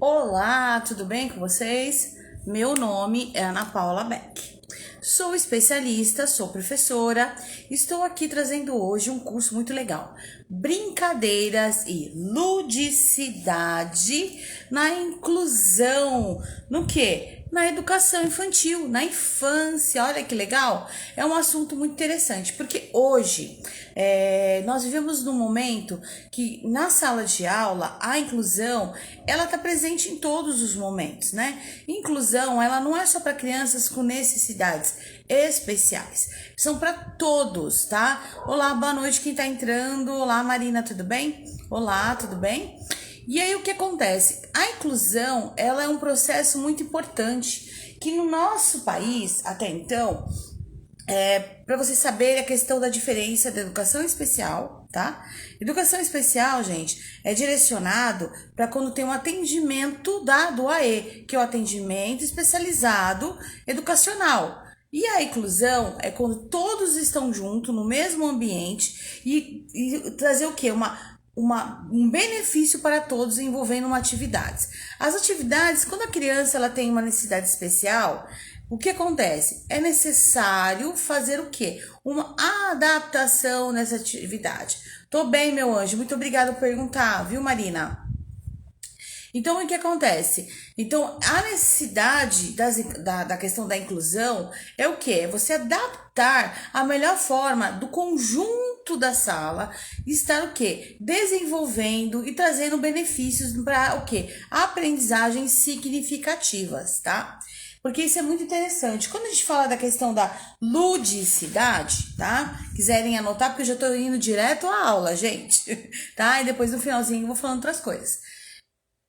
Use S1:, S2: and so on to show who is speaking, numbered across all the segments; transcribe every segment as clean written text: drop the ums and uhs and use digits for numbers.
S1: Olá, tudo bem com vocês? Meu nome é Ana Paula Beck. Sou especialista, sou professora. Estou aqui trazendo hoje um curso muito legal. Brincadeiras e ludicidade na inclusão. No quê? Na educação infantil, na infância. Olha que legal! É um assunto muito interessante, porque hoje nós vivemos num momento que na sala de aula a inclusão ela está presente em todos os momentos, né? Inclusão ela não é só para crianças com necessidades especiais, são para todos, tá? Olá, boa noite quem tá entrando. Olá, Marina, tudo bem? Olá, tudo bem? E aí o que acontece? A inclusão, ela é um processo muito importante que no nosso país, até então, para vocês saberem a questão da diferença da educação especial, tá? Educação especial, gente, é direcionado para quando tem um atendimento do AE, que é o atendimento especializado educacional. E a inclusão é quando todos estão juntos no mesmo ambiente e trazer o quê? Um benefício para todos envolvendo uma atividade. As atividades, quando a criança ela tem uma necessidade especial, o que acontece? É necessário fazer o quê? Uma adaptação nessa atividade. Tô bem, meu anjo. Muito obrigada por perguntar, viu, Marina? Então, o que acontece? Então, a necessidade da questão da inclusão é o quê? Você adaptar a melhor forma do conjunto da sala, estar o quê? Desenvolvendo e trazendo benefícios para o quê? Aprendizagens significativas, tá? Porque isso é muito interessante. Quando a gente fala da questão da ludicidade, tá? Quiserem anotar, porque eu já tô indo direto à aula, gente, tá? E depois no finalzinho eu vou falando outras coisas.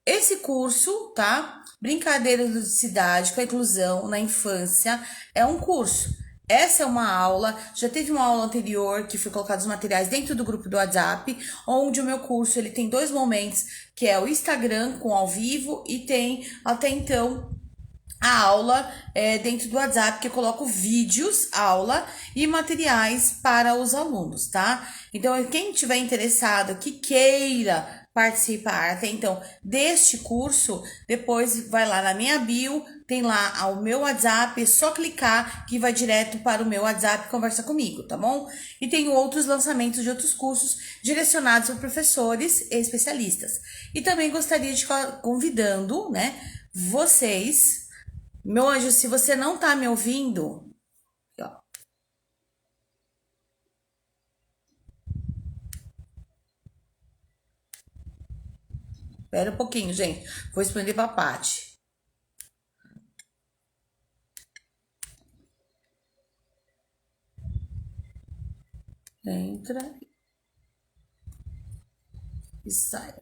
S1: Esse curso, tá? Brincadeiras de ludicidade com a inclusão na infância é um curso. Essa é uma aula, já teve uma aula anterior que foi colocado os materiais dentro do grupo do WhatsApp, onde o meu curso ele tem 2 momentos, que é o Instagram com ao vivo e tem até então a aula dentro do WhatsApp, que eu coloco vídeos, aula e materiais para os alunos, tá? Então, quem tiver interessado, que queira participar até então deste curso, depois vai lá na minha bio, tem lá o meu WhatsApp, é só clicar que vai direto para o meu WhatsApp e conversa comigo, tá bom? E tenho outros lançamentos de outros cursos direcionados para professores e especialistas. E também gostaria de ficar convidando, né, vocês. Meu anjo, se você não tá me ouvindo, ó. Espera um pouquinho, gente. Vou responder pra Paty. Entra e sai.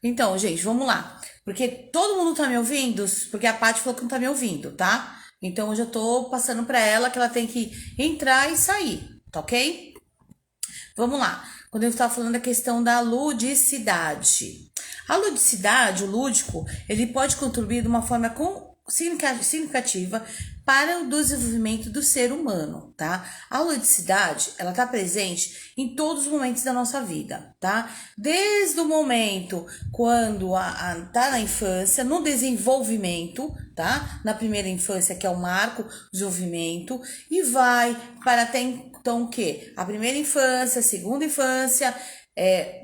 S1: Então, gente, vamos lá. Porque todo mundo tá me ouvindo? Porque a Paty falou que não tá me ouvindo, tá? Então, eu já tô passando pra ela que ela tem que entrar e sair, tá ok? Vamos lá. Quando eu estava falando da questão da ludicidade. A ludicidade, o lúdico, ele pode contribuir de uma forma significativa para o desenvolvimento do ser humano, tá? A ludicidade, ela tá presente em todos os momentos da nossa vida, tá? Desde o momento quando tá na infância, no desenvolvimento, tá? Na primeira infância, que é o marco do desenvolvimento, e vai para até então o quê? A primeira infância, a segunda infância,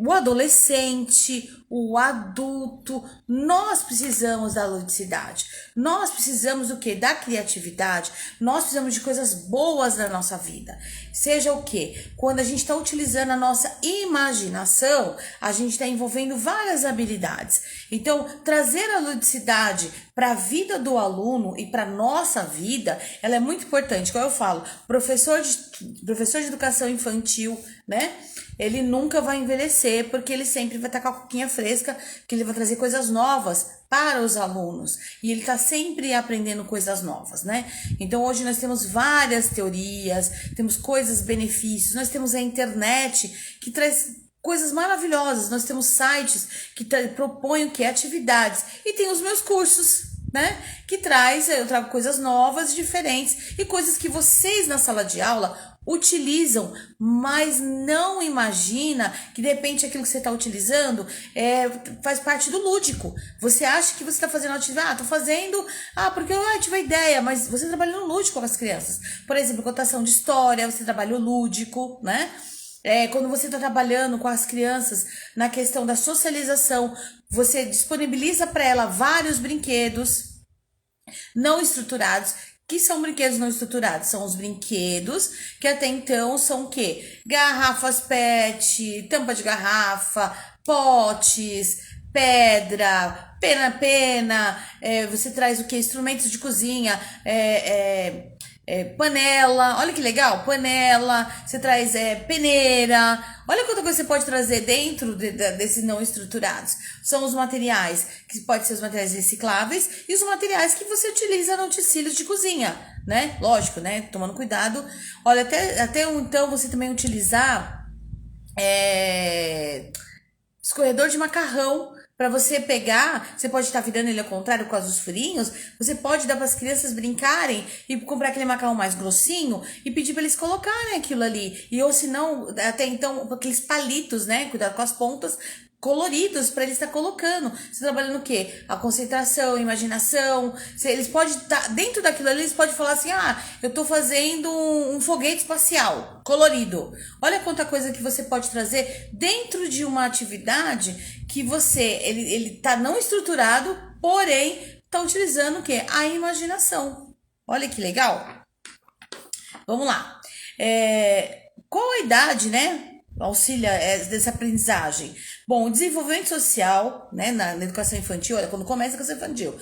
S1: o adolescente, o adulto. Nós precisamos da ludicidade. Nós precisamos do quê? Da criatividade. Nós precisamos de coisas boas na nossa vida. Seja o quê? Quando a gente está utilizando a nossa imaginação, a gente está envolvendo várias habilidades. Então, trazer a ludicidade para a vida do aluno e para nossa vida, ela é muito importante. Como eu falo, professor de educação infantil, né? Ele nunca vai envelhecer, porque ele sempre vai estar com a coquinha fresca, que ele vai trazer coisas novas para os alunos. E ele está sempre aprendendo coisas novas, né? Então, hoje nós temos várias teorias, temos coisas, benefícios, nós temos a internet, que traz coisas maravilhosas, nós temos sites que propõem o que? Atividades. E tem os meus cursos, né? Que eu trago coisas novas, diferentes, e coisas que vocês na sala de aula utilizam, mas não imagina que de repente aquilo que você está utilizando faz parte do lúdico. Você acha que você está fazendo atividade, tô fazendo, porque eu tive a ideia, mas você trabalha no lúdico com as crianças. Por exemplo, contação de história, você trabalha o lúdico, né? Quando você está trabalhando com as crianças na questão da socialização, você disponibiliza para ela vários brinquedos não estruturados. Que são brinquedos não estruturados? São os brinquedos que até então são o quê? Garrafas PET, tampa de garrafa, potes, pedra, pena, você traz o que? Instrumentos de cozinha, panela, olha que legal, panela, você traz peneira, olha quanta coisa você pode trazer dentro desses não estruturados. São os materiais, que pode ser os materiais recicláveis e os materiais que você utiliza no utensílios de cozinha, né? Lógico, né? Tomando cuidado. Olha, até então você também utilizar escorredor de macarrão. Para você pegar, você pode estar virando ele ao contrário com os furinhos, você pode dar para as crianças brincarem e comprar aquele macarrão mais grossinho e pedir para eles colocarem aquilo ali. E ou se não, até então, aqueles palitos, né? Cuidado com as pontas coloridos para eles estar colocando. Você trabalhando o quê? A concentração, a imaginação. Eles podem estar dentro daquilo ali, eles podem falar assim: eu tô fazendo um foguete espacial colorido. Olha quanta coisa que você pode trazer dentro de uma atividade que ele tá não estruturado, porém tá utilizando o quê? A imaginação. Olha que legal. Vamos lá. Qual a idade, né? Auxilia dessa aprendizagem. Bom, o desenvolvimento social, né, na educação infantil, olha, quando começa a educação infantil,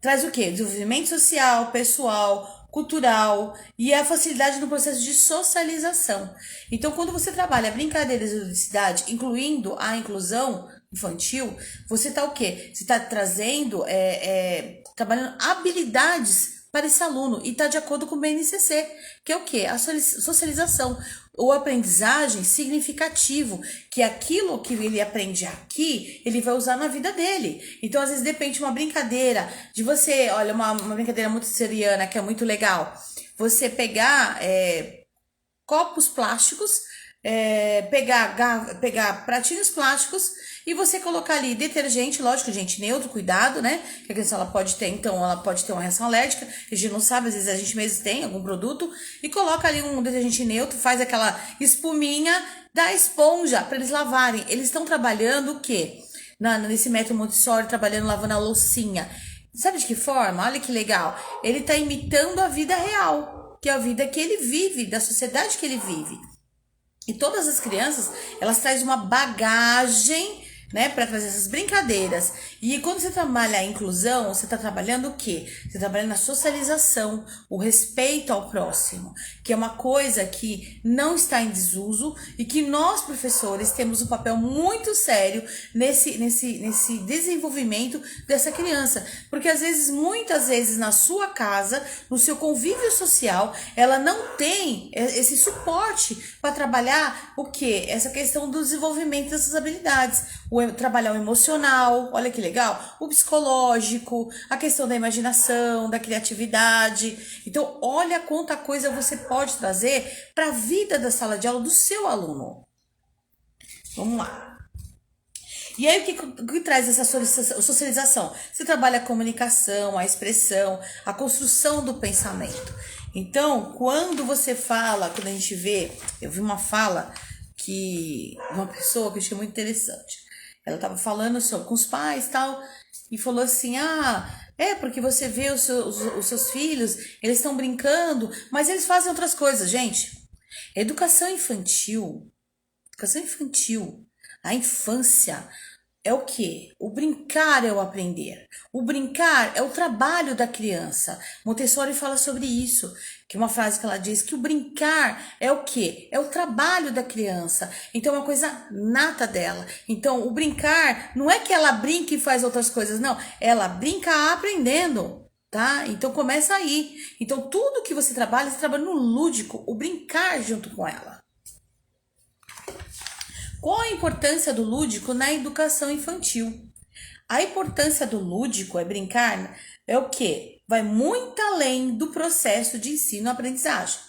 S1: traz o quê? Desenvolvimento social, pessoal, cultural e a facilidade no processo de socialização. Então, quando você trabalha brincadeiras e ludicidade, incluindo a inclusão infantil, você tá o quê? Você tá trazendo, trabalhando habilidades para esse aluno e está de acordo com o BNCC, que é o quê? A socialização, ou aprendizagem significativo, que aquilo que ele aprende aqui, ele vai usar na vida dele. Então, às vezes, depende de uma brincadeira, de você, olha, uma brincadeira muito seriana, que é muito legal, você pegar copos plásticos, pegar pratinhos plásticos e você colocar ali detergente, lógico, gente, neutro, cuidado, né? Que a criança ela pode ter uma reação alérgica, a gente não sabe, às vezes a gente mesmo tem algum produto, e coloca ali um detergente neutro, faz aquela espuminha da esponja para eles lavarem. Eles estão trabalhando o quê? Nesse método Montessori, trabalhando lavando a loucinha. Sabe de que forma? Olha que legal. Ele está imitando a vida real, que é a vida que ele vive, da sociedade que ele vive. E todas as crianças, elas trazem uma bagagem, né, para fazer essas brincadeiras. E quando você trabalha a inclusão, você está trabalhando o quê? Você está trabalhando a socialização, o respeito ao próximo, que é uma coisa que não está em desuso e que nós, professores, temos um papel muito sério nesse desenvolvimento dessa criança. Porque muitas vezes na sua casa, no seu convívio social, ela não tem esse suporte para trabalhar o quê? Essa questão do desenvolvimento dessas habilidades. Trabalhar o emocional, olha que legal, o psicológico, a questão da imaginação, da criatividade. Então, olha quanta coisa você pode trazer para a vida da sala de aula do seu aluno. Vamos lá. E aí, o que traz essa socialização? Você trabalha a comunicação, a expressão, a construção do pensamento. Então, quando a gente vê, eu vi uma fala uma pessoa que eu achei muito interessante. Ela estava falando com os pais e tal, e falou assim, porque você vê os seus filhos, eles estão brincando, mas eles fazem outras coisas, gente. Educação infantil, a infância é o quê? O brincar é o aprender. O brincar é o trabalho da criança. Montessori fala sobre isso, que é uma frase que ela diz que o brincar é o quê? É o trabalho da criança. Então é uma coisa nata dela. Então o brincar não é que ela brinca e faz outras coisas, não. Ela brinca aprendendo, tá? Então começa aí. Então tudo que você trabalha no lúdico, o brincar junto com ela. Qual a importância do lúdico na educação infantil? A importância do lúdico, brincar, é o quê? Vai muito além do processo de ensino-aprendizagem.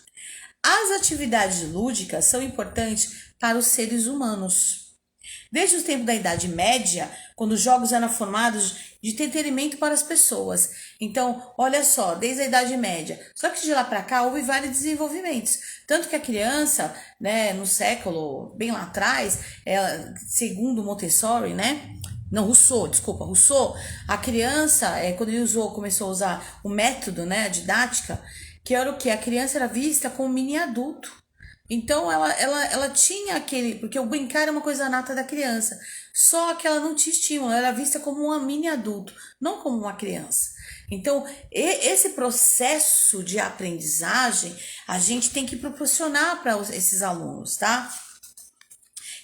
S1: As atividades lúdicas são importantes para os seres humanos. Desde o tempo da Idade Média, quando os jogos eram formados de entretenimento para as pessoas. Então, olha só, desde a Idade Média. Só que de lá para cá houve vários desenvolvimentos. Tanto que a criança, né, no século, bem lá atrás, ela, segundo Montessori, né? Não, Rousseau, desculpa, Rousseau, a criança, quando ele começou a usar o método, né, a didática, que era o que? A criança era vista como um mini adulto. Então ela tinha aquele. Porque o brincar é uma coisa nata da criança. Só que ela não tinha estímulo, ela era vista como uma mini adulto, não como uma criança. Então, esse processo de aprendizagem a gente tem que proporcionar para esses alunos, tá?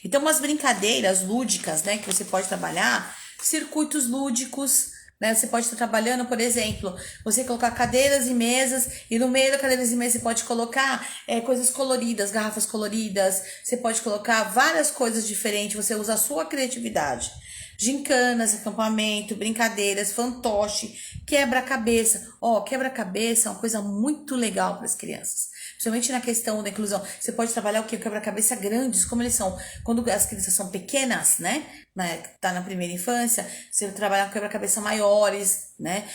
S1: Então, umas brincadeiras lúdicas, né, que você pode trabalhar, circuitos lúdicos, né? Você pode estar trabalhando, por exemplo, você colocar cadeiras e mesas, e no meio das cadeiras e mesas você pode colocar coisas coloridas, garrafas coloridas, você pode colocar várias coisas diferentes, você usa a sua criatividade. Gincanas, acampamento, brincadeiras, fantoche, quebra-cabeça. Quebra-cabeça é uma coisa muito legal para as crianças. Principalmente na questão da inclusão. Você pode trabalhar o quê? Quebra-cabeça grandes, como eles são. Quando as crianças são pequenas, né? Tá na primeira infância, você vai trabalhar com quebra-cabeça maiores, né?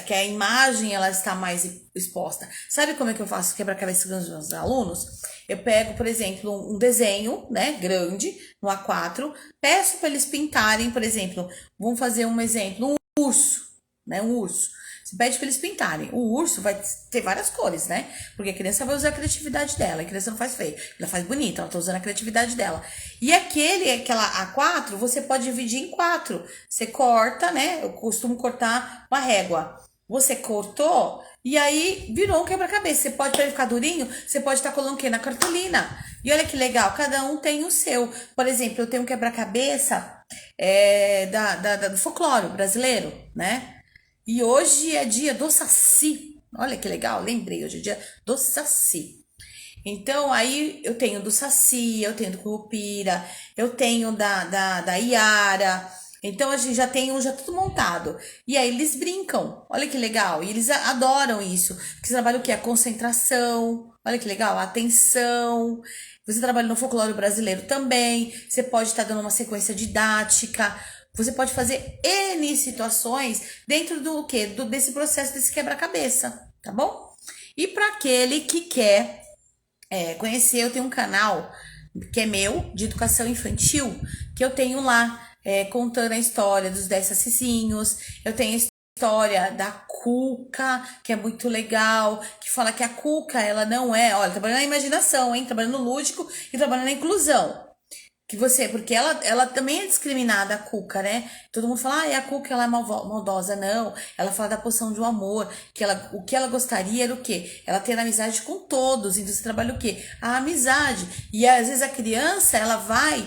S1: Que a imagem, ela está mais exposta. Sabe como é que eu faço quebra-cabeça com os meus alunos? Eu pego, por exemplo, um desenho, né? Grande, no A4. Peço para eles pintarem, por exemplo. Vamos fazer um exemplo. Um urso, né? Um urso. Você pede para eles pintarem. O urso vai ter várias cores, né? Porque a criança vai usar a criatividade dela. A criança não faz feio, ela faz bonito, ela tá usando a criatividade dela. E aquela A4, você pode dividir em 4. Você corta, né? Eu costumo cortar uma régua. Você cortou e aí virou um quebra-cabeça. Você pode, para ele ficar durinho, você pode estar colocando o quê? Na cartolina. E olha que legal, cada um tem o seu. Por exemplo, eu tenho um quebra-cabeça do folclore brasileiro, né? E hoje é dia do Saci. Olha que legal, lembrei, hoje é dia do Saci. Então, aí eu tenho do Saci, eu tenho do Curupira, eu tenho da Iara. Então, a gente já tem já tudo montado. E aí eles brincam, olha que legal. E eles adoram isso. Porque você trabalha o quê? A concentração, olha que legal, a atenção. Você trabalha no folclore brasileiro também. Você pode estar dando uma sequência didática. Você pode fazer N situações dentro do quê? Desse processo, desse quebra-cabeça, tá bom? E para aquele que quer conhecer, eu tenho um canal que é meu, de educação infantil, que eu tenho lá contando a história dos 10 sacizinhos, eu tenho a história da Cuca, que é muito legal, que fala que a Cuca, ela não é, olha, trabalhando na imaginação, hein? Trabalhando no lúdico e trabalhando na inclusão. Porque ela também é discriminada, a Cuca, né? Todo mundo fala, a Cuca ela é maldosa. Não, ela fala da poção de um amor, o que ela gostaria era o quê? Ela ter amizade com todos, então você trabalha o quê? A amizade. E às vezes a criança, ela vai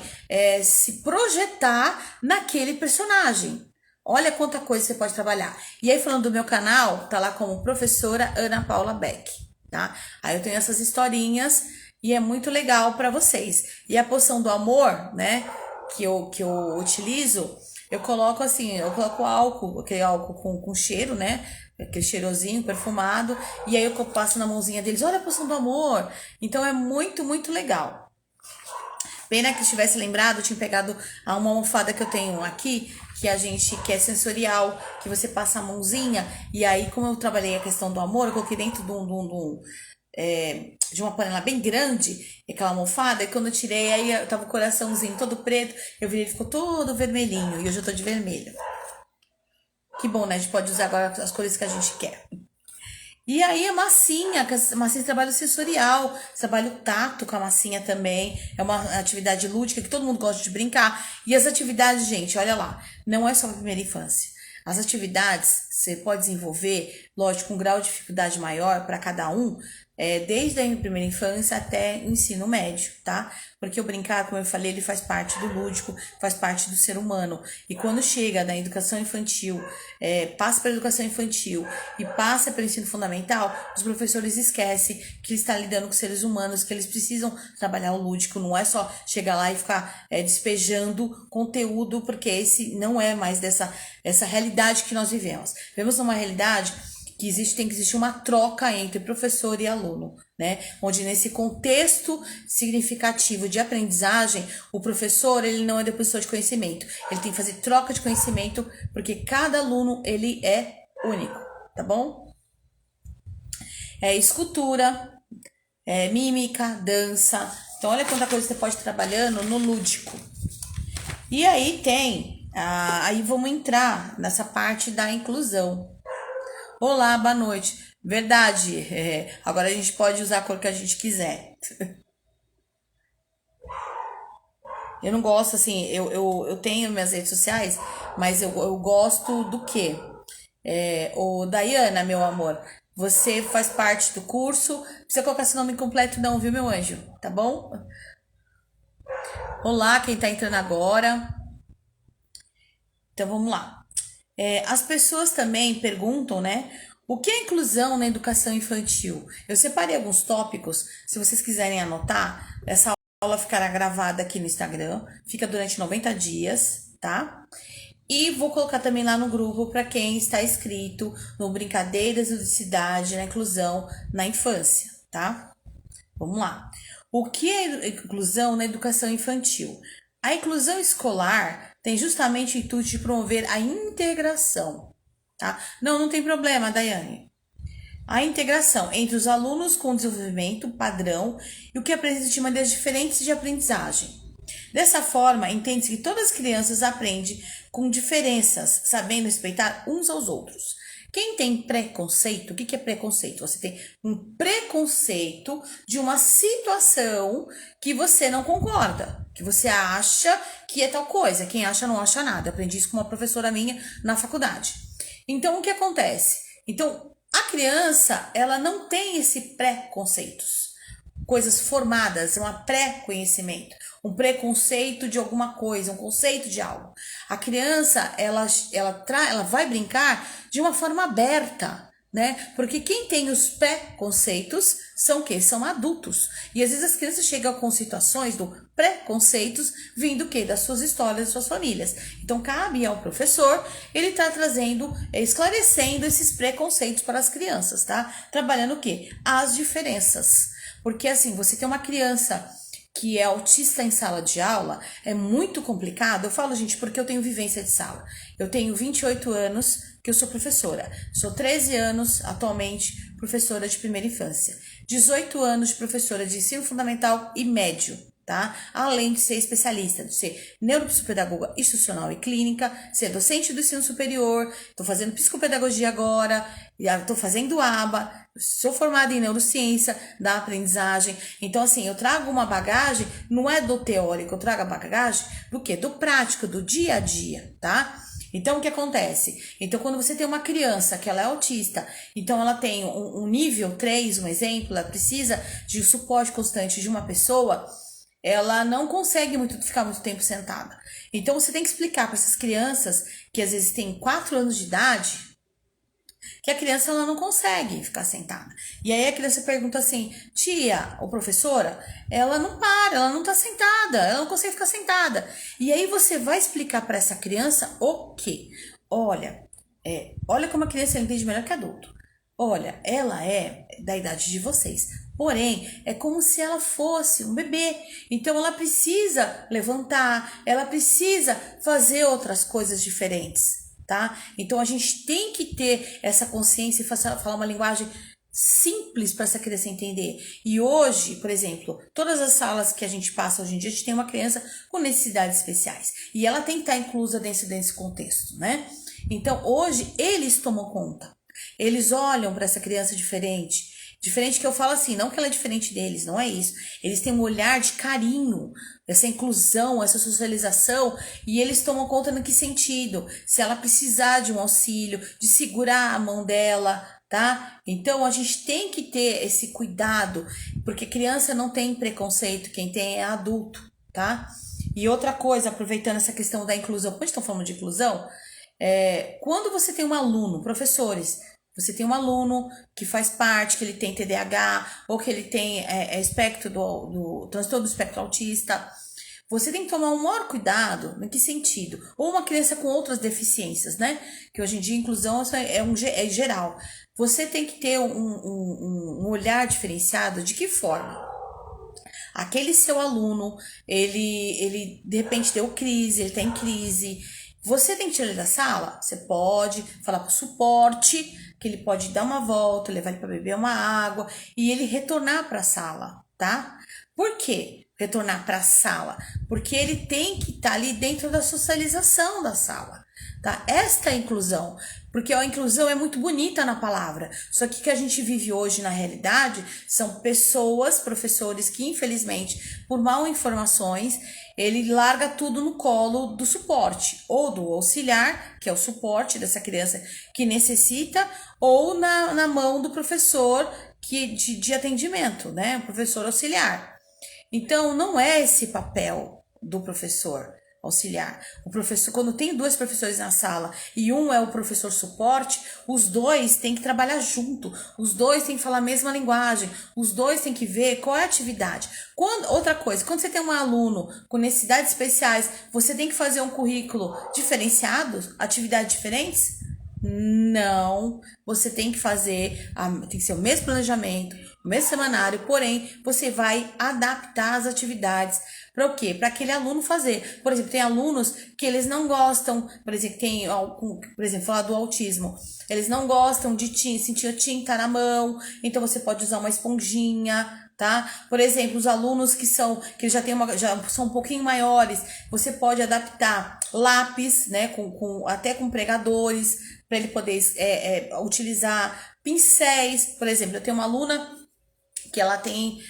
S1: se projetar naquele personagem. Olha quanta coisa você pode trabalhar. E aí, falando do meu canal, tá lá como professora Ana Paula Beck, tá? Aí eu tenho essas historinhas e é muito legal para vocês. E a poção do amor, né, que eu utilizo, eu coloco assim, eu coloco álcool, aquele álcool com cheiro, né, aquele cheirosinho perfumado, e aí eu passo na mãozinha deles, olha a poção do amor. Então é muito, muito legal. Pena que eu tivesse lembrado, eu tinha pegado uma almofada que eu tenho aqui, que é sensorial, que você passa a mãozinha, e aí como eu trabalhei a questão do amor, eu coloquei dentro de uma panela bem grande, aquela almofada, e quando eu tirei, aí eu tava o coraçãozinho todo preto, eu vi ele ficou todo vermelhinho, e hoje eu tô de vermelho. Que bom, né? A gente pode usar agora as cores que a gente quer. E aí a massinha de trabalho sensorial, trabalho tato com a massinha também, é uma atividade lúdica que todo mundo gosta de brincar. E as atividades, gente, olha lá, não é só para primeira infância. As atividades você pode desenvolver, lógico, com um grau de dificuldade maior para cada um, desde a primeira infância até o ensino médio, tá? Porque o brincar, como eu falei, ele faz parte do lúdico, faz parte do ser humano. E quando chega na educação infantil, passa pela educação infantil e passa pelo ensino fundamental, os professores esquecem que eles estão lidando com seres humanos, que eles precisam trabalhar o lúdico, não é só chegar lá e ficar despejando conteúdo, porque esse não é mais essa realidade que nós vivemos. Vivemos numa realidade que tem que existir uma troca entre professor e aluno, né? Onde nesse contexto significativo de aprendizagem, o professor, ele não é depositor de conhecimento. Ele tem que fazer troca de conhecimento, porque cada aluno, ele é único, tá bom? Escultura, mímica, dança. Então, olha quanta coisa você pode ir trabalhando no lúdico. E aí aí vamos entrar nessa parte da inclusão. Olá, boa noite. Verdade, agora a gente pode usar a cor que a gente quiser. Eu não gosto, assim, eu tenho minhas redes sociais, mas eu gosto do quê? Dayana, meu amor, você faz parte do curso, precisa colocar seu nome completo não, viu, meu anjo? Tá bom? Olá, quem tá entrando agora. Então, vamos lá. As pessoas também perguntam, né? O que é inclusão na educação infantil? Eu separei alguns tópicos, se vocês quiserem anotar, essa aula ficará gravada aqui no Instagram, fica durante 90 dias, tá? E vou colocar também lá no grupo para quem está inscrito no Brincadeiras, Ludicidade na Inclusão na Infância, tá? Vamos lá. O que é inclusão na educação infantil? A inclusão escolar tem justamente o intuito de promover a integração, tá? Não tem problema, Daiane. A integração entre os alunos com desenvolvimento padrão e o que apresenta de maneiras diferentes de aprendizagem. Dessa forma, entende-se que todas as crianças aprendem com diferenças, sabendo respeitar uns aos outros. Quem tem preconceito, o que é preconceito? Você tem um preconceito de uma situação que você não concorda, que você acha que é tal coisa. Quem acha não acha nada. Aprendi isso com uma professora minha na faculdade. Então, o que acontece? Então, a criança, ela não tem esse preconceitos, coisas formadas, um pré-conhecimento, um preconceito de alguma coisa, um conceito de algo. A criança, ela vai brincar de uma forma aberta, né? Porque quem tem os preconceitos são o quê? São adultos. E às vezes as crianças chegam com situações do preconceitos vindo o quê? Das suas histórias, das suas famílias. Então cabe ao professor, ele tá trazendo, esclarecendo esses preconceitos para as crianças, tá? Trabalhando o quê? As diferenças. Porque assim, você tem uma criança que é autista em sala de aula, é muito complicado. Eu falo, gente, porque eu tenho vivência de sala. Eu tenho 28 anos que eu sou professora. Sou 13 anos, atualmente, professora de primeira infância. 18 anos de professora de ensino fundamental e médio, tá? Além de ser especialista, de ser neuropsicopedagoga institucional e clínica, ser docente do ensino superior, estou fazendo psicopedagogia agora, estou fazendo ABA, sou formada em neurociência da aprendizagem. Então, assim, eu trago uma bagagem, não é do teórico, eu trago a bagagem do quê? Do prático, do dia a dia, tá? Então, o que acontece? Então, quando você tem uma criança que ela é autista, então ela tem um nível 3, um exemplo, ela precisa de suporte constante de uma pessoa, ela não consegue ficar muito tempo sentada. Então, você tem que explicar para essas crianças que às vezes têm 4 anos de idade, que a criança ela não consegue ficar sentada. E aí a criança pergunta assim, tia ou professora, ela não para, ela não tá sentada, ela não consegue ficar sentada. E aí você vai explicar para essa criança o quê? Olha, olha como a criança entende melhor que adulto. Olha, ela é da idade de vocês. Porém, é como se ela fosse um bebê. Então, ela precisa levantar, ela precisa fazer outras coisas diferentes, tá? Então, a gente tem que ter essa consciência e falar uma linguagem simples para essa criança entender. E hoje, por exemplo, todas as salas que a gente passa hoje em dia, a gente tem uma criança com necessidades especiais. E ela tem que estar inclusa dentro desse contexto, né? Então, hoje, eles tomam conta. Eles olham para essa criança diferente. Diferente que eu falo assim, não que ela é diferente deles, não é isso. Eles têm um olhar de carinho, essa inclusão, essa socialização, e eles tomam conta no que sentido? Se ela precisar de um auxílio, de segurar a mão dela, tá? Então, a gente tem que ter esse cuidado, porque criança não tem preconceito, quem tem é adulto, tá? E outra coisa, aproveitando essa questão da inclusão, quando estão falando de inclusão, quando você tem um aluno, professores, você tem um aluno que faz parte, que ele tem TDAH ou que ele tem espectro do transtorno do espectro autista, você tem que tomar o maior cuidado. Em que sentido? Ou uma criança com outras deficiências, né? Que hoje em dia inclusão é geral. Você tem que ter um olhar diferenciado. De que forma? Aquele seu aluno, ele de repente deu crise, ele tá em crise. Você tem que tirar ele da sala? Você pode falar pro suporte que ele pode dar uma volta, levar ele para beber uma água e ele retornar para a sala, tá? Por quê? Retornar para a sala? Porque ele tem que estar ali dentro da socialização da sala, tá? Esta é a inclusão, porque a inclusão é muito bonita na palavra, só que a gente vive hoje na realidade são pessoas, professores que infelizmente, por mal informações, ele larga tudo no colo do suporte, ou do auxiliar, que é o suporte dessa criança que necessita, ou na mão do professor de atendimento, né? O professor auxiliar. Então, não é esse papel do professor auxiliar. O professor, quando tem dois professores na sala e um é o professor suporte, os dois têm que trabalhar junto, os dois têm que falar a mesma linguagem, os dois têm que ver qual é a atividade. Outra coisa, quando você tem um aluno com necessidades especiais, você tem que fazer um currículo diferenciado, atividades diferentes? Não, você tem que fazer, tem que ser o mesmo planejamento, o mesmo semanário, porém, você vai adaptar as atividades para o quê? Para aquele aluno fazer. Por exemplo, tem alunos que eles não gostam, por exemplo, falar do autismo, eles não gostam de sentir a tinta na mão, então você pode usar uma esponjinha, tá? Por exemplo, os alunos que já são um pouquinho maiores, você pode adaptar lápis, né, até com pregadores, para ele poder utilizar pincéis. Por exemplo, eu tenho uma aluna que ela tem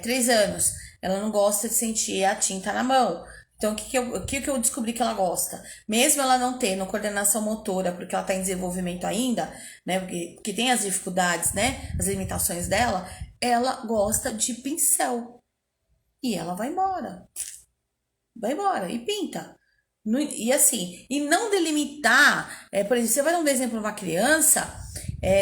S1: 3 anos, ela não gosta de sentir a tinta na mão. Então, o que eu descobri que ela gosta? Mesmo ela não tendo coordenação motora, porque ela está em desenvolvimento ainda, né? Porque tem as dificuldades, né? As limitações dela, ela gosta de pincel. E ela vai embora. Vai embora e pinta. E assim, e não delimitar, por exemplo, você vai dar um exemplo para uma criança,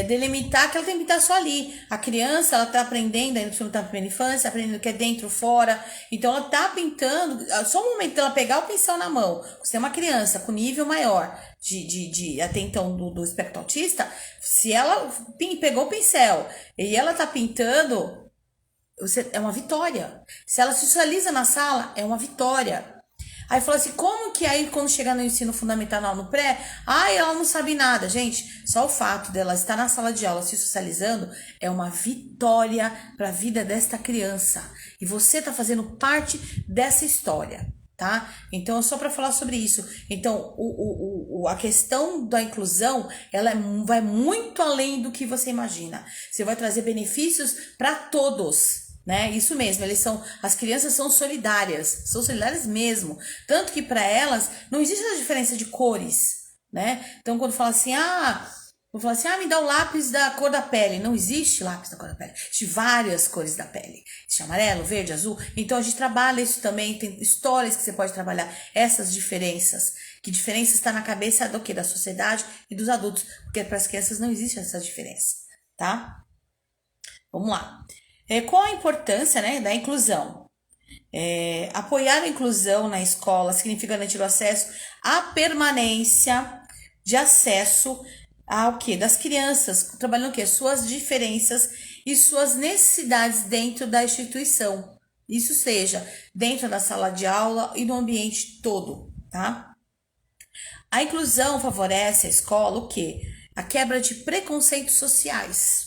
S1: delimitar que ela tem que pintar só ali. A criança, ela tá aprendendo, ainda não tá na primeira infância, aprendendo o que é dentro, fora. Então, ela tá pintando, só o momento dela pegar o pincel na mão. Você tem uma criança com nível maior de até então do espectro autista, se ela pegou o pincel e ela tá pintando, é uma vitória. Se ela se socializa na sala, é uma vitória. Aí falou assim, como que aí quando chegar no ensino fundamental, no pré, ela não sabe nada. Gente, só o fato dela estar na sala de aula se socializando é uma vitória para a vida desta criança. E você tá fazendo parte dessa história, tá? Então, só para falar sobre isso. Então, a questão da inclusão, ela vai muito além do que você imagina. Você vai trazer benefícios para todos. Né? Isso mesmo, as crianças são solidárias mesmo, tanto que para elas não existe essa diferença de cores, né? Então quando fala assim, me dá o lápis da cor da pele, não existe lápis da cor da pele, existe várias cores da pele, existe amarelo, verde, azul, então a gente trabalha isso também, tem histórias que você pode trabalhar, essas diferenças, que diferença está na cabeça do que? Da sociedade e dos adultos, porque para as crianças não existe essa diferença, tá? Vamos lá. Qual a importância, né, da inclusão? Apoiar a inclusão na escola significa garantir o acesso à permanência de acesso ao quê? Das crianças, trabalhando o quê? Suas diferenças e suas necessidades dentro da instituição. Isso seja dentro da sala de aula e no ambiente todo, tá? A inclusão favorece a escola o quê? A quebra de preconceitos sociais,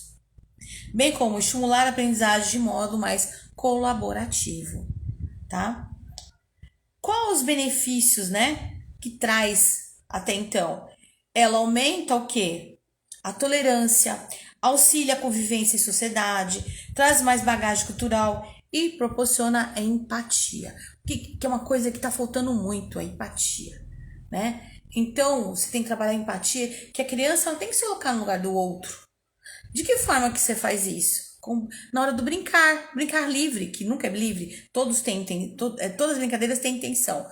S1: bem como estimular a aprendizagem de modo mais colaborativo, tá? Qual os benefícios, né, que traz até então? Ela aumenta o quê? A tolerância, auxilia a convivência em sociedade, traz mais bagagem cultural e proporciona a empatia, que é uma coisa que está faltando muito, a empatia, né? Então, você tem que trabalhar a empatia, que a criança ela tem que se colocar no lugar do outro. De que forma que você faz isso? Na hora do brincar livre, que nunca é livre, todas as brincadeiras têm intenção,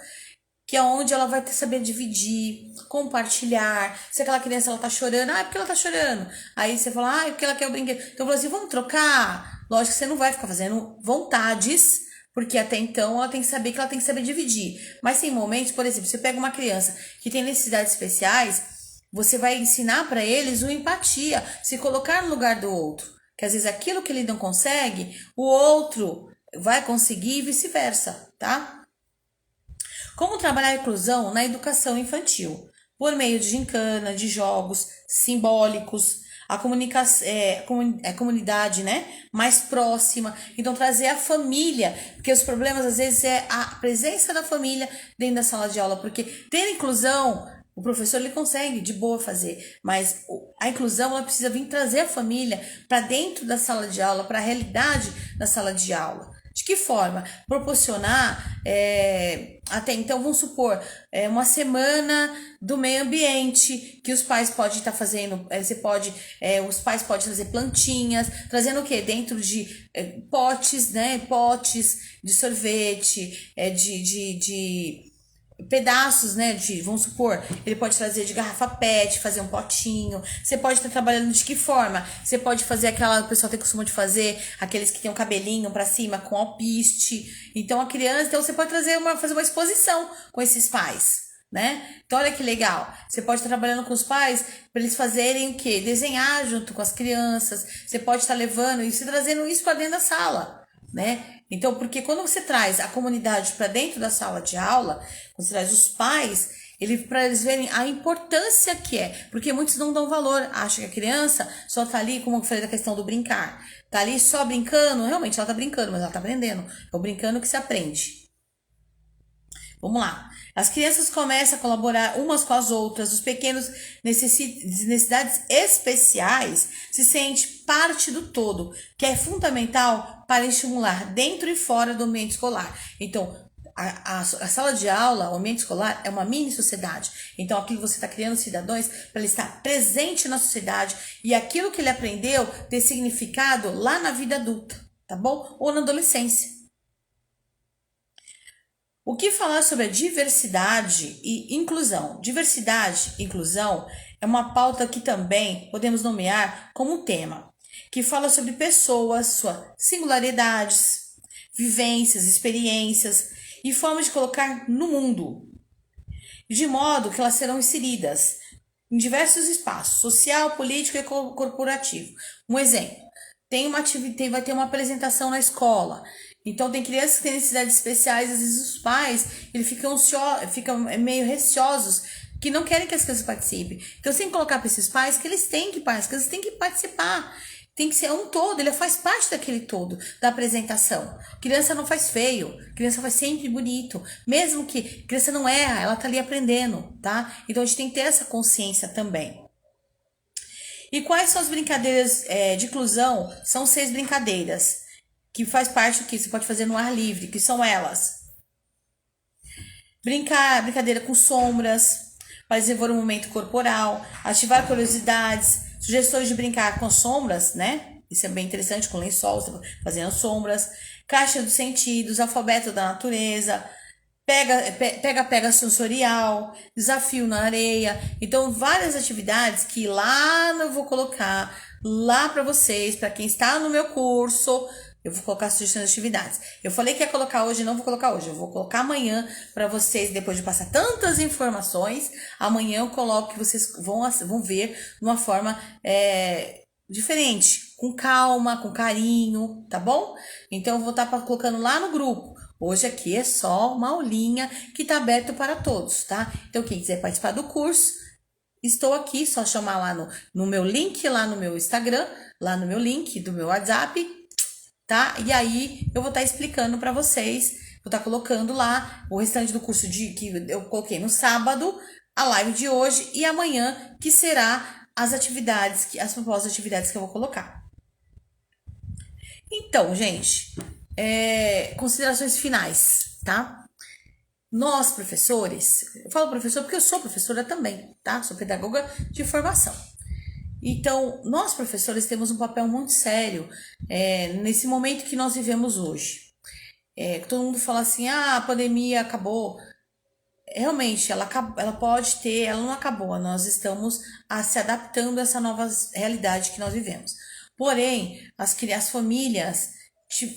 S1: que é onde ela vai saber dividir, compartilhar. Se aquela criança ela tá chorando, é porque ela tá chorando. Aí você fala, é porque ela quer o brinquedo. Então eu falo assim, vamos trocar? Lógico que você não vai ficar fazendo vontades Porque até então ela tem que saber que ela tem que saber dividir. Mas tem momentos, por exemplo, você pega uma criança que tem necessidades especiais, você vai ensinar para eles o empatia, se colocar no lugar do outro. Que às vezes aquilo que ele não consegue, o outro vai conseguir e vice-versa, tá? Como trabalhar a inclusão na educação infantil? Por meio de gincana, de jogos simbólicos, a comunicação, a comunidade, né, mais próxima. Então, trazer a família, porque os problemas às vezes é a presença da família dentro da sala de aula, porque ter inclusão, o professor ele consegue de boa fazer, mas a inclusão ela precisa vir trazer a família para dentro da sala de aula, para a realidade da sala de aula. De que forma? Proporcionar, até então, vamos supor, uma semana do meio ambiente, que os pais podem estar fazendo, os pais podem trazer plantinhas, trazendo o quê? Dentro de potes, né? Potes de sorvete, de pedaços, né, vamos supor, ele pode trazer de garrafa PET, fazer um potinho. Você pode estar trabalhando de que forma? Você pode fazer o pessoal tem costume de fazer, aqueles que tem um cabelinho pra cima com alpiste. Então a criança, então você pode fazer uma exposição com esses pais, né? Então olha que legal. Você pode estar trabalhando com os pais para eles fazerem o quê? Desenhar junto com as crianças. Você pode estar levando e se trazendo isso para dentro da sala, né? Então, porque quando você traz a comunidade para dentro da sala de aula, quando você traz os pais, para eles verem a importância que é, porque muitos não dão valor, acham que a criança só tá ali, como eu falei da questão do brincar, tá ali só brincando, realmente ela tá brincando, mas ela tá aprendendo, é o brincando que se aprende. Vamos lá. As crianças começam a colaborar umas com as outras, os pequenos necessidades especiais se sente parte do todo, que é fundamental para estimular dentro e fora do ambiente escolar. Então, a sala de aula, o ambiente escolar, é uma mini sociedade. Então, aquilo você está criando cidadãos para ele estar presente na sociedade e aquilo que ele aprendeu ter significado lá na vida adulta, tá bom? Ou na adolescência. O que falar sobre a diversidade e inclusão? Diversidade e inclusão é uma pauta que também podemos nomear como tema, que fala sobre pessoas, suas singularidades, vivências, experiências e formas de colocar no mundo, de modo que elas serão inseridas em diversos espaços, social, político e corporativo. Um exemplo, vai ter uma apresentação na escola. Então, tem crianças que têm necessidades especiais, às vezes os pais ficam meio receosos, que não querem que as crianças participem. Então, você tem que colocar para esses pais que as crianças têm que participar. Tem que ser um todo, ele faz parte daquele todo, da apresentação. Criança não faz feio, criança faz sempre bonito. Mesmo que criança não erra, ela tá ali aprendendo, tá? Então, a gente tem que ter essa consciência também. E quais são as brincadeiras de inclusão? São 6 brincadeiras que faz parte do que você pode fazer no ar livre, que são elas. Brincadeira com sombras, para desenvolver um movimento corporal, ativar curiosidades, sugestões de brincar com sombras, né? Isso é bem interessante, com lençol, fazendo sombras, caixa dos sentidos, alfabeto da natureza, pega sensorial, desafio na areia. Então, várias atividades que lá eu vou colocar lá para vocês, para quem está no meu curso. Eu vou colocar sugestões de atividades. Eu falei que ia colocar hoje, não vou colocar hoje. Eu vou colocar amanhã para vocês, depois de passar tantas informações. Amanhã eu coloco que vocês vão ver de uma forma diferente, com calma, com carinho, tá bom? Então eu vou estar colocando lá no grupo. Hoje aqui é só uma aulinha que está aberto para todos, tá? Então quem quiser participar do curso, estou aqui, só chamar lá no meu link, lá no meu Instagram, lá no meu link do meu WhatsApp, tá? E aí eu vou estar explicando para vocês, vou estar colocando lá o restante do curso que eu coloquei no sábado, a live de hoje e amanhã, que será as propostas de atividades que eu vou colocar. Então, gente, considerações finais, tá? Nós, professores, eu falo professor porque eu sou professora também, tá? Sou pedagoga de formação. Então, nós, professores, temos um papel muito sério nesse momento que nós vivemos hoje. Todo mundo fala assim, a pandemia acabou. Realmente, ela pode ter, ela não acabou. Nós estamos se adaptando a essa nova realidade que nós vivemos. Porém, as famílias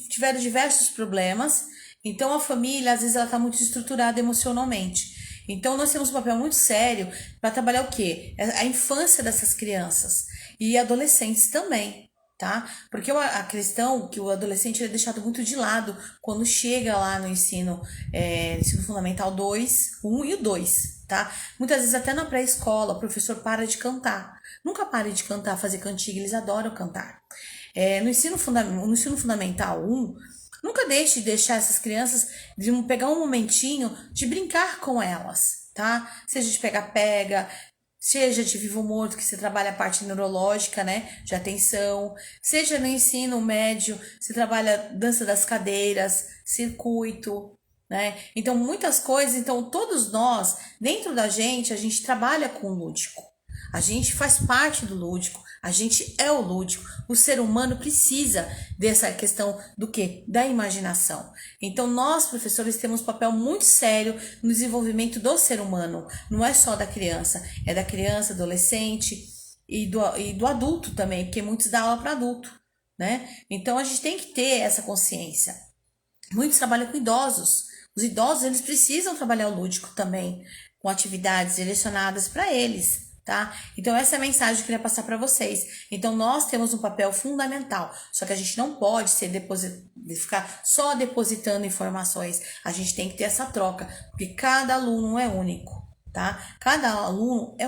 S1: tiveram diversos problemas Então a família, às vezes, ela está muito estruturada emocionalmente. Então nós temos um papel muito sério para trabalhar o quê? A infância dessas crianças e adolescentes também. Tá? Porque a questão que o adolescente ele é deixado muito de lado quando chega lá no ensino fundamental 2 1 e o 2, tá? Muitas vezes até na pré-escola o professor para de cantar. Nunca pare de cantar, fazer cantiga, eles adoram cantar. No ensino fundamental 1, nunca deixe de deixar essas crianças de pegar um momentinho de brincar com elas, tá? Seja de pega-pega, seja de vivo morto, que você trabalha a parte neurológica, né, de atenção, seja no ensino médio, você trabalha dança das cadeiras, circuito, né? Então, muitas coisas, então todos nós, dentro da gente, a gente trabalha com o lúdico. A gente faz parte do lúdico, a gente é o lúdico. O ser humano precisa dessa questão do quê? Da imaginação. Então, nós, professores, temos um papel muito sério no desenvolvimento do ser humano. Não é só da criança, é da criança, adolescente e do adulto também, porque muitos dão aula para adulto, né? Então, a gente tem que ter essa consciência. Muitos trabalham com idosos. Os idosos, eles precisam trabalhar o lúdico também, com atividades direcionadas para eles. Tá? Então essa é a mensagem que eu queria passar para vocês. Então nós temos um papel fundamental, só que a gente não pode ficar só depositando informações. A gente tem que ter essa troca, porque cada aluno é único, tá? Cada aluno é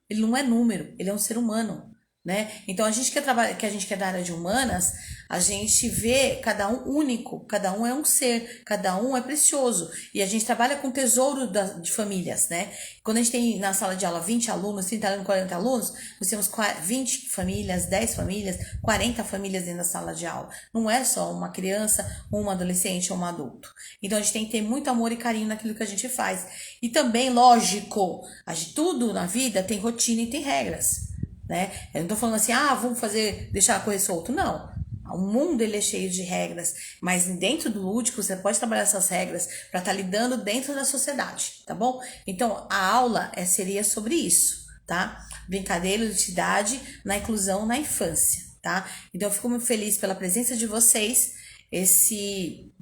S1: ele não é número, ele é um ser humano, né? Então a gente que a gente quer da área de humanas, a gente vê cada um único, cada um é um ser, cada um é precioso e a gente trabalha com tesouro de famílias, né? Quando a gente tem na sala de aula 20 alunos, 30 alunos, 40 alunos, nós temos 20 famílias, 10 famílias, 40 famílias dentro da sala de aula. Não é só uma criança, um adolescente ou um adulto. Então a gente tem que ter muito amor e carinho naquilo que a gente faz. E também, lógico, tudo na vida tem rotina e tem regras. Né? Eu não tô falando assim, vamos deixar a correr solto. Não. O mundo ele é cheio de regras, mas dentro do lúdico você pode trabalhar essas regras para estar lidando dentro da sociedade, tá bom? Então a aula seria sobre isso, tá? Brincadeira, ludicidade na inclusão na infância, tá? Então eu fico muito feliz pela presença de vocês. Esse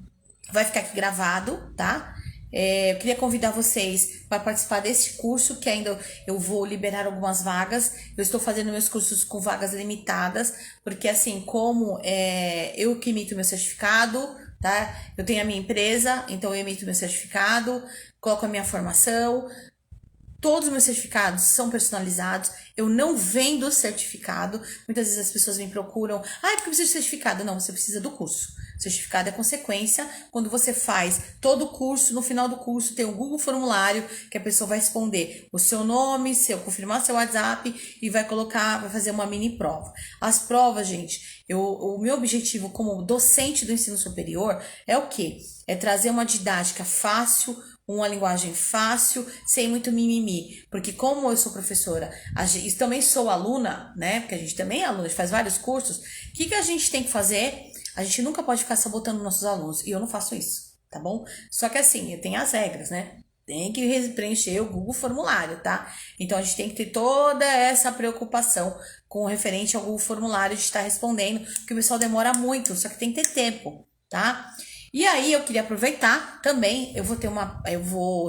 S1: vai ficar aqui gravado, tá? Eu queria convidar vocês para participar desse curso, que ainda eu vou liberar algumas vagas. Eu estou fazendo meus cursos com vagas limitadas, porque assim, como eu que emito meu certificado, tá? Eu tenho a minha empresa, então eu emito meu certificado, coloco a minha formação. Todos os meus certificados são personalizados. Eu não vendo certificado. Muitas vezes as pessoas me procuram. Porque eu preciso de certificado. Não, você precisa do curso. Certificado é consequência. Quando você faz todo o curso, no final do curso tem um Google Formulário que a pessoa vai responder o seu nome, confirmar seu WhatsApp e vai fazer uma mini prova. As provas, gente, o meu objetivo como docente do ensino superior é o quê? É trazer uma didática fácil, uma linguagem fácil, sem muito mimimi. Porque como eu sou professora, e também sou aluna, né? Porque a gente também é aluna, a gente faz vários cursos. O que a gente tem que fazer? A gente nunca pode ficar sabotando nossos alunos. E eu não faço isso, tá bom? Só que assim, eu tenho as regras, né? Tem que preencher o Google Formulário, tá? Então a gente tem que ter toda essa preocupação com referente ao Google Formulário de estar respondendo, porque o pessoal demora muito, só que tem que ter tempo, tá? E aí eu queria aproveitar também,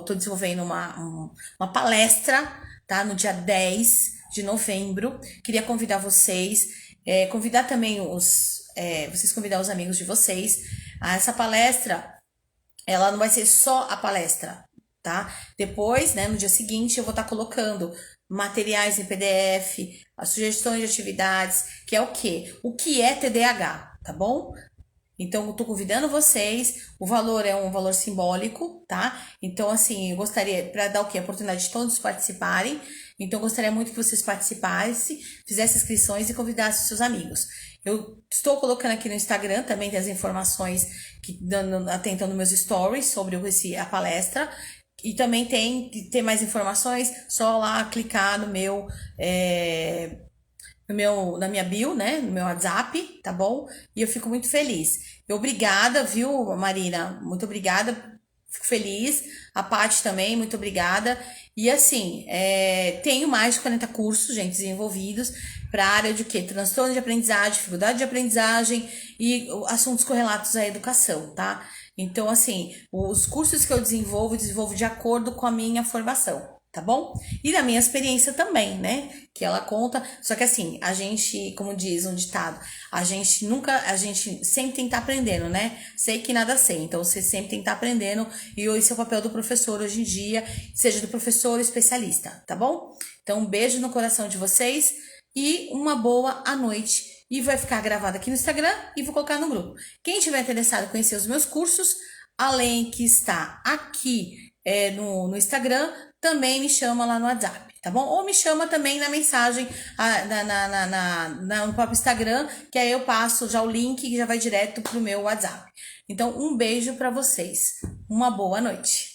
S1: tô desenvolvendo uma palestra, tá? No dia 10 de novembro. Queria convidar vocês, convidar também vocês convidar os amigos de vocês a essa palestra. Ela não vai ser só a palestra, tá? Depois, né, no dia seguinte, eu vou estar colocando materiais em PDF, as sugestões de atividades, que é o quê? O que é TDAH, tá bom? Então, eu tô convidando vocês, o valor é um valor simbólico, tá? Então, assim, eu gostaria, para dar o quê? A oportunidade de todos participarem. Então, eu gostaria muito que vocês participassem, fizessem inscrições e convidassem seus amigos. Eu estou colocando aqui no Instagram também as informações, atentando meus stories sobre a palestra. E também tem mais informações, só lá clicar na minha bio, né, no meu WhatsApp, tá bom? E eu fico muito feliz. Obrigada, viu, Marina? Muito obrigada, fico feliz. A Paty também, muito obrigada. E assim, tenho mais de 40 cursos, gente, desenvolvidos para a área de quê? Transtorno de aprendizagem, dificuldade de aprendizagem e assuntos correlatos à educação, tá? Então, assim, os cursos que eu desenvolvo de acordo com a minha formação, tá bom? E da minha experiência também, né? Que ela conta. Só que assim, a gente, como diz um ditado, a gente sempre tem que estar aprendendo, né? Sei que nada sei, então você sempre tem que estar aprendendo. E esse é o papel do professor hoje em dia, seja do professor ou especialista, tá bom? Então, um beijo no coração de vocês e uma boa noite. E vai ficar gravado aqui no Instagram e vou colocar no grupo. Quem tiver interessado em conhecer os meus cursos, além que está aqui no Instagram, também me chama lá no WhatsApp, tá bom? Ou me chama também na mensagem no próprio Instagram, que aí eu passo já o link que já vai direto pro meu WhatsApp. Então, um beijo para vocês. Uma boa noite.